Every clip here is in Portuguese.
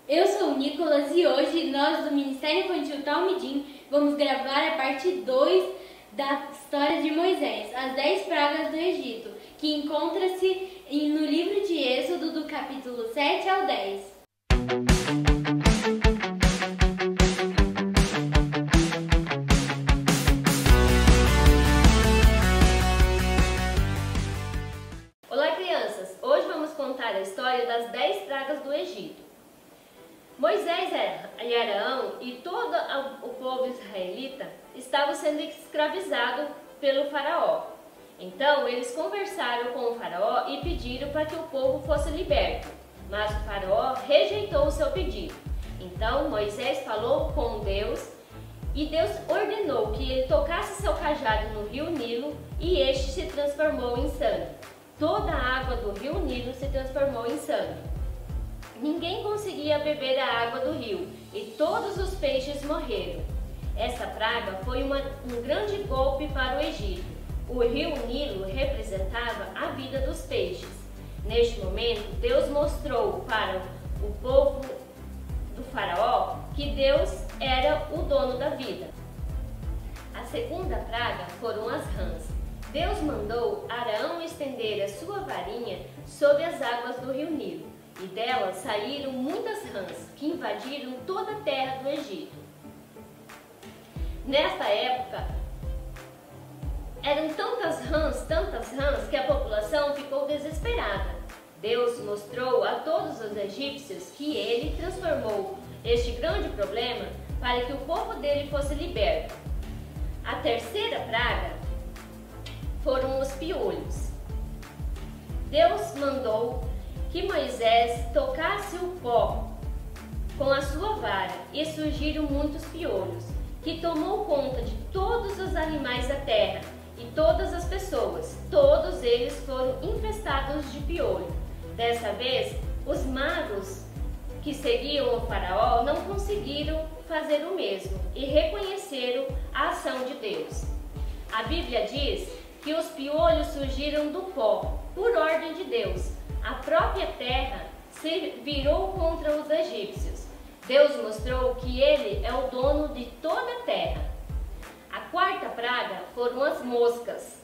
Eu sou o Nicolas e hoje nós do Ministério Infantil Talmidim vamos gravar a parte 2 da história de Moisés, as 10 pragas do Egito, que encontra-se no livro de Êxodo do capítulo 7 ao 10. Olá, crianças! Hoje vamos contar a história das 10 pragas do Egito. Moisés e Arão e todo o povo israelita estavam sendo escravizados pelo faraó. Então eles conversaram com o faraó e pediram para que o povo fosse liberto, mas o faraó rejeitou o seu pedido. Então Moisés falou com Deus e Deus ordenou que ele tocasse seu cajado no rio Nilo e este se transformou em sangue. Toda a água do rio Nilo se transformou em sangue. Ninguém conseguia beber a água do rio e todos os peixes morreram. Essa praga foi um grande golpe para o Egito. O rio Nilo representava a vida dos peixes. Neste momento, Deus mostrou para o povo do faraó que Deus era o dono da vida. A segunda praga foram as rãs. Deus mandou Arão estender a sua varinha sobre as águas do rio Nilo. E delas saíram muitas rãs, que invadiram toda a terra do Egito. Nesta época, eram tantas rãs, que a população ficou desesperada. Deus mostrou a todos os egípcios que ele transformou este grande problema para que o povo dele fosse liberto. A terceira praga foram os piolhos. Deus mandou que Moisés tocasse o pó com a sua vara e surgiram muitos piolhos, que tomou conta de todos os animais da terra e todas as pessoas. Todos eles foram infestados de piolho. Dessa vez, os magos que seguiam o faraó não conseguiram fazer o mesmo e reconheceram a ação de Deus. A Bíblia diz que os piolhos surgiram do pó, por ordem de Deus. A própria terra se virou contra os egípcios. Deus mostrou que ele é o dono de toda a terra. A quarta praga foram as moscas.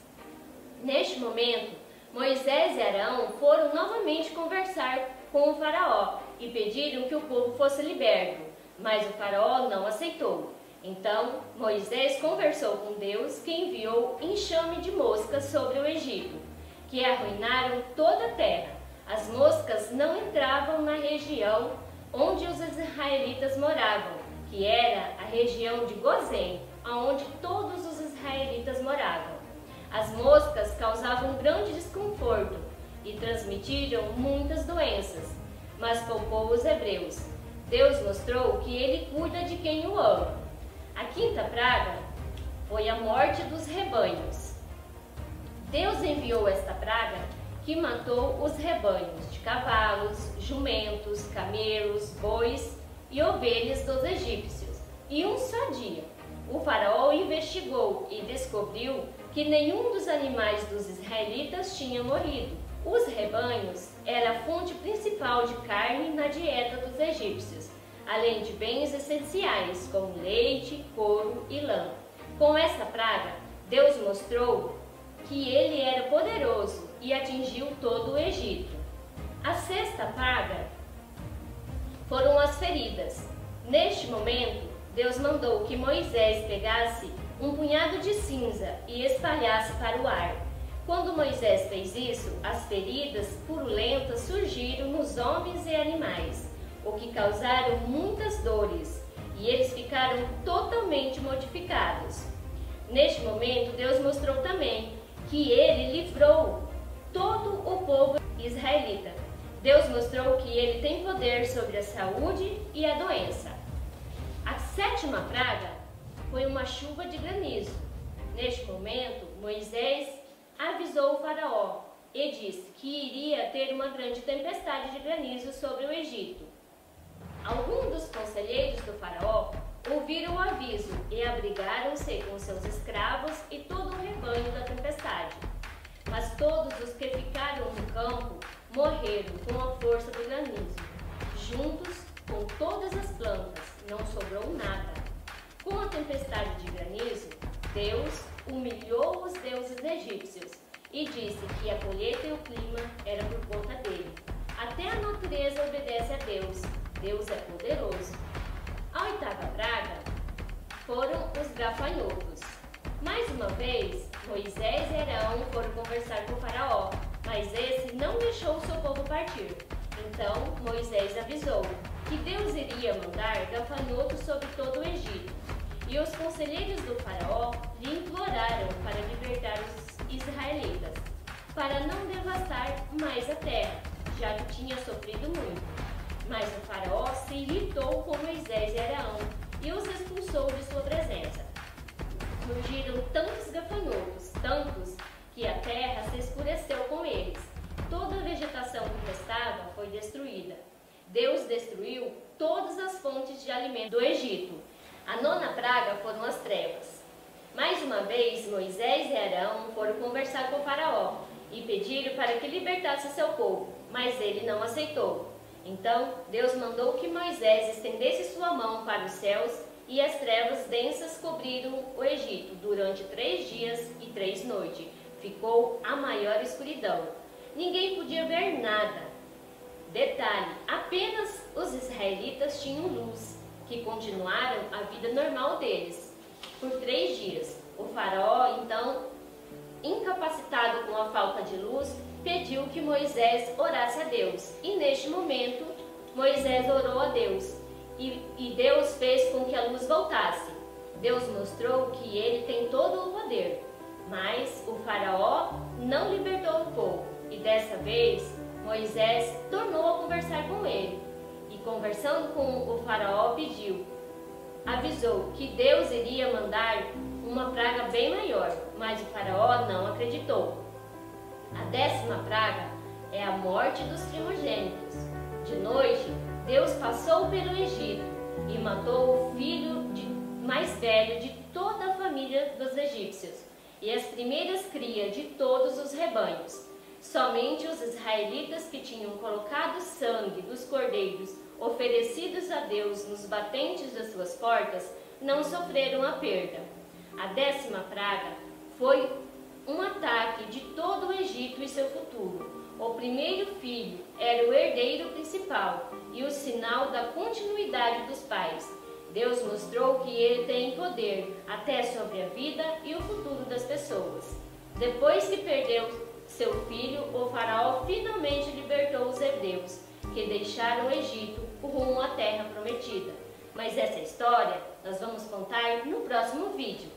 Neste momento, Moisés e Arão foram novamente conversar com o faraó e pediram que o povo fosse liberto, mas o faraó não aceitou. Então, Moisés conversou com Deus, que enviou enxame de moscas sobre o Egito, que arruinaram toda a terra. As moscas não entravam na região onde os israelitas moravam, que era a região de Gozém, onde todos os israelitas moravam. As moscas causavam grande desconforto e transmitiram muitas doenças, mas poupou os hebreus. Deus mostrou que ele cuida de quem o ama. A quinta praga foi a morte dos rebanhos. Deus enviou esta praga que matou os rebanhos de cavalos, jumentos, camelos, bois e ovelhas dos egípcios, em um só dia. O faraó investigou e descobriu que nenhum dos animais dos israelitas tinha morrido. Os rebanhos eram a fonte principal de carne na dieta dos egípcios, além de bens essenciais como leite, couro e lã. Com esta praga, Deus mostrou que ele era poderoso e atingiu todo o Egito. A sexta praga foram as feridas. Neste momento, Deus mandou que Moisés pegasse um punhado de cinza e espalhasse para o ar. Quando Moisés fez isso, as feridas purulentas surgiram nos homens e animais, o que causaram muitas dores, e eles ficaram totalmente modificados. Neste momento, Deus mostrou também que ele livrou todo o povo israelita. Deus mostrou que ele tem poder sobre a saúde e a doença. A sétima praga foi uma chuva de granizo. Neste momento, Moisés avisou o faraó e disse que iria ter uma grande tempestade de granizo sobre o Egito. Alguns dos conselheiros do faraó ouviram o aviso e abrigaram-se com seus escravos e todo o rebanho da tempestade. Mas todos os que ficaram no campo morreram com a força do granizo, juntos com com todas as plantas, não sobrou nada. Com a tempestade de granizo, Deus humilhou os deuses egípcios e disse que a colheita e o clima era por conta dele. Até a natureza obedece a Deus. Deus é poderoso. A oitava praga foram os gafanhotos. Mais uma vez, Moisés e Arão foram conversar com o faraó, mas esse não deixou o seu povo partir. Então Moisés avisou que Deus iria mandar gafanhotos sobre todo o Egito. E os conselheiros do faraó lhe imploraram para libertar os israelitas, para não devastar mais a terra, já que tinha sofrido muito. Mas o faraó se irritou com Moisés e Arão e os expulsou de sua presença. Surgiram tantos gafanhotos, tantos, que a terra se escureceu com eles. Toda a vegetação que restava foi destruída. Deus destruiu todas as fontes de alimento do Egito. A nona praga foram as trevas. Mais uma vez, Moisés e Arão foram conversar com o faraó e pediram para que libertasse seu povo, mas ele não aceitou. Então, Deus mandou que Moisés estendesse sua mão para os céus e as trevas densas cobriram o Egito durante 3 dias e 3 noites. Ficou a maior escuridão. Ninguém podia ver nada. Detalhe, apenas os israelitas tinham luz, que continuaram a vida normal deles por 3 dias. O faraó, então, incapacitado com a falta de luz, pediu que Moisés orasse a Deus. E neste momento, Moisés orou a Deus. E Deus fez com que a luz voltasse. Deus mostrou que ele tem todo o poder. Mas o faraó não libertou o povo. E dessa vez, Moisés tornou a conversar com ele. E conversando com o faraó, avisou que Deus iria mandar uma praga bem maior. Mas o faraó não acreditou. A 10ª praga é a morte dos primogênitos. De noite, Deus passou pelo Egito e matou o filho mais velho de toda a família dos egípcios e as primeiras crias de todos os rebanhos. Somente os israelitas que tinham colocado sangue dos cordeiros oferecidos a Deus nos batentes das suas portas não sofreram a perda. A 10ª praga foi um ataque de todo o Egito e seu futuro. O primeiro filho era o herdeiro principal e o sinal da continuidade dos pais. Deus mostrou que ele tem poder até sobre a vida e o futuro das pessoas. Depois que perdeu seu filho, o faraó finalmente libertou os hebreus, que deixaram o Egito rumo à terra prometida. Mas essa história nós vamos contar no próximo vídeo.